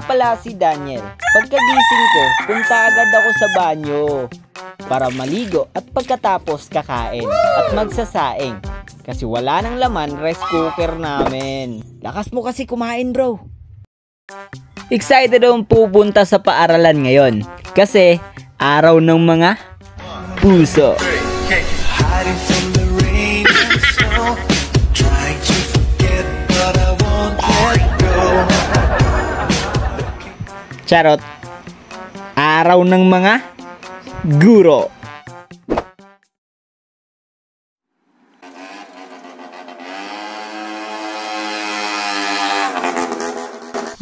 nga pala si Daniel. Pagkagising ko, punta agad ako sa banyo para maligo at pagkatapos kakain at magsasaing. Kasi wala nang laman rice cooker namin. Lakas mo kasi kumain, bro. Excited akong pupunta sa paaralan ngayon kasi araw ng mga puso. Charot. Araw ng mga guro.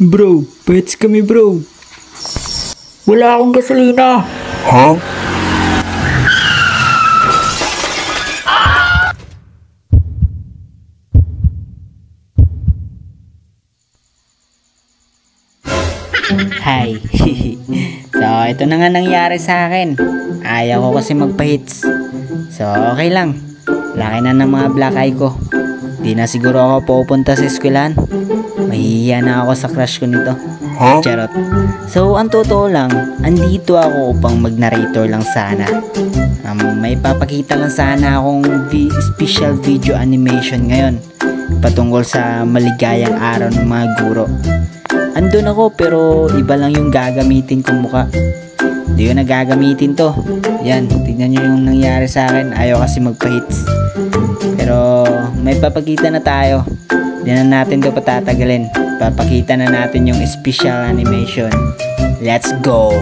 Bro, pets kami bro. Wala akong gasolina. Huh? Hi. So, ito na nga nangyari sa akin. Ayaw ko kasi magpa-hits. So, okay lang. Laki na ng mga black eye ko. Di na siguro ako pupunta sa eskwelahan. Mahihiya na ako sa crush ko nito. Huh? Charot. So, ang totoo lang, andito ako upang mag-narrator lang sana. May papakita lang sana akong special video animation ngayon patungkol sa maligayang araw ng mga guro. Andun ako pero iba lang yung gagamitin kong muka. Hindi ko na gagamitin to. Yan, tignan nyo yung nangyari sa akin. Ayaw kasi magpa-hits. Pero may papakita na tayo. Hindi na natin to patatagalin. Papakita na natin yung special animation. Let's go!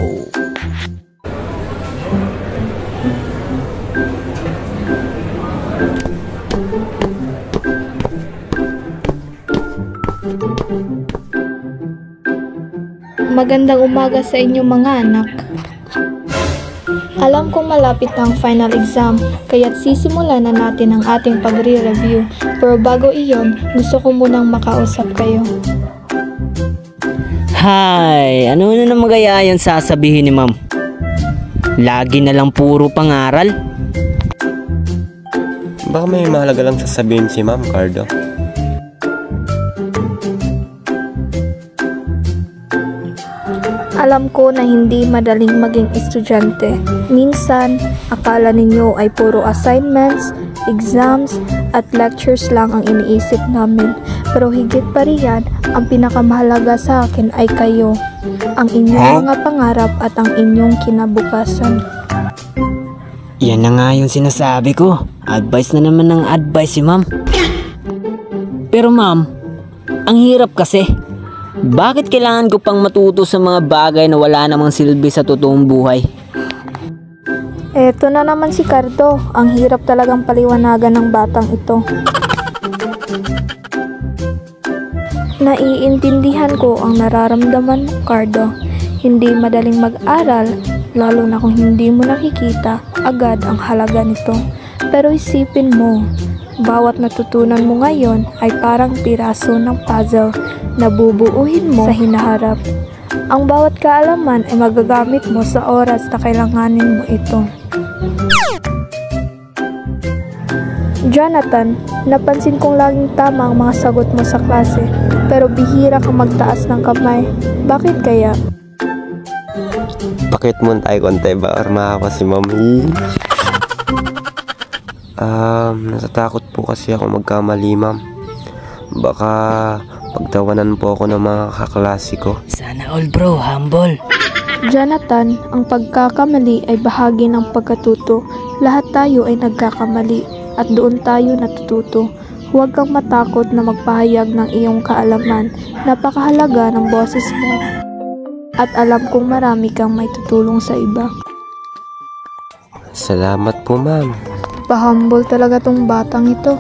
Magandang umaga sa inyo mga anak. Alam kong malapit na ang final exam, kaya't sisimulan na natin ang ating pagre-review. Pero bago iyon, gusto ko munang makausap kayo. Hi! Ano na naman kaya yung sasabihin ni ma'am? Lagi na lang puro pangaral? Baka may mahalaga lang sasabihin si Ma'am Cardo. Alam ko na hindi madaling maging estudyante. Minsan, akala ninyo ay puro assignments, exams, at lectures lang ang iniisip namin. Pero higit pa riyan, ang pinakamahalaga sa akin ay kayo. Ang inyong mga pangarap at ang inyong kinabukasan. Yan na nga yung sinasabi ko. Advice na naman ng advice si ma'am. Pero ma'am, ang hirap kasi. Bakit kailangan ko pang matuto sa mga bagay na wala namang silbi sa totoong buhay? Eto na naman si Cardo. Ang hirap talagang paliwanagan ng batang ito. Naiintindihan ko ang nararamdaman mo, Cardo. Hindi madaling mag-aral, lalo na kung hindi mo nakikita agad ang halaga nito. Pero isipin mo, bawat natutunan mo ngayon ay parang piraso ng puzzle na bubuuhin mo sa hinaharap. Ang bawat kaalaman ay magagamit mo sa oras na kailanganin mo ito. Jonathan, napansin kong laging tama ang mga sagot mo sa klase, pero bihira kang magtaas ng kamay. Bakit kaya? Bakit mo tayo konti ba? Or makawa si Mami? Natatakot po kasi ako magkamali, ma'am. Baka pagtawanan po ako ng mga kaklase ko. Sana all bro, humble. Jonathan, ang pagkakamali ay bahagi ng pagkatuto. Lahat tayo ay nagkakamali at doon tayo natututo. Huwag kang matakot na magpahayag ng iyong kaalaman. Napakahalaga ng boses mo. At alam kong marami kang may tutulong sa iba. Salamat po, ma'am. Pa-humble talaga tong batang ito.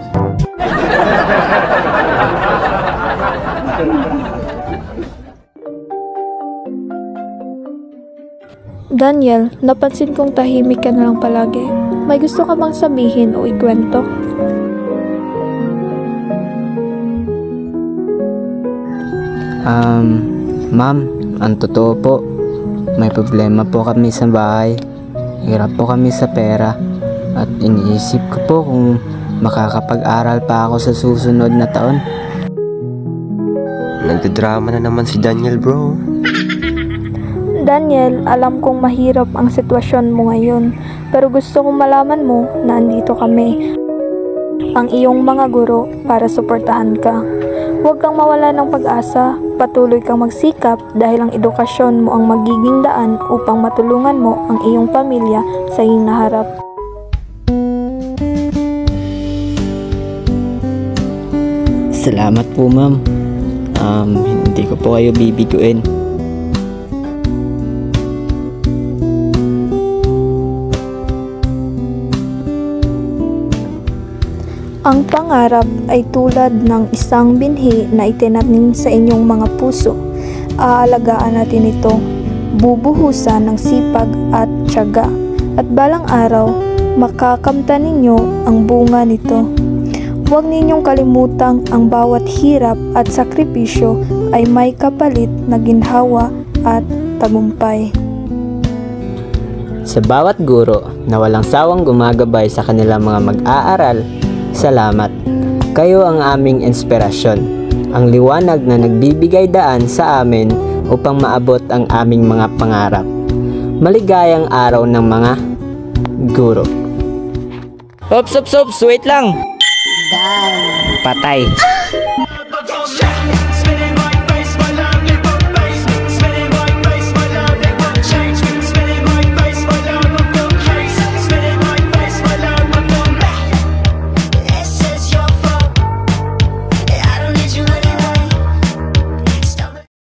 Daniel, napansin kong tahimik ka na lang palagi. May gusto ka bang sabihin o ikwento? Ma'am, ang totoo po, may problema po kami sa bahay. Hirap po kami sa pera. At iniisip ko po kung makakapag-aral pa ako sa susunod na taon. Nagdadrama na naman si Daniel, bro. Daniel, alam kong mahirap ang sitwasyon mo ngayon, pero gusto kong malaman mo na andito kami, ang iyong mga guro, para suportahan ka. Huwag kang mawala ng pag-asa, patuloy kang magsikap dahil ang edukasyon mo ang magiging daan upang matulungan mo ang iyong pamilya sa hinaharap. Salamat po, ma'am. Hindi ko po kayo bibiguin. Ang pangarap ay tulad ng isang binhi na itinanim sa inyong mga puso. Aalagaan natin ito, bubuhusan ng sipag at tiyaga, at balang araw, makakamtan ninyo ang bunga nito. Huwag ninyong kalimutang ang bawat hirap at sakripisyo ay may kapalit na ginhawa at tagumpay. Sa bawat guro na walang sawang gumagabay sa kanilang mga mag-aaral, salamat. Kayo ang aming inspirasyon, ang liwanag na nagbibigay daan sa amin upang maabot ang aming mga pangarap. Maligayang araw ng mga guro. Ops, wait lang! Patay.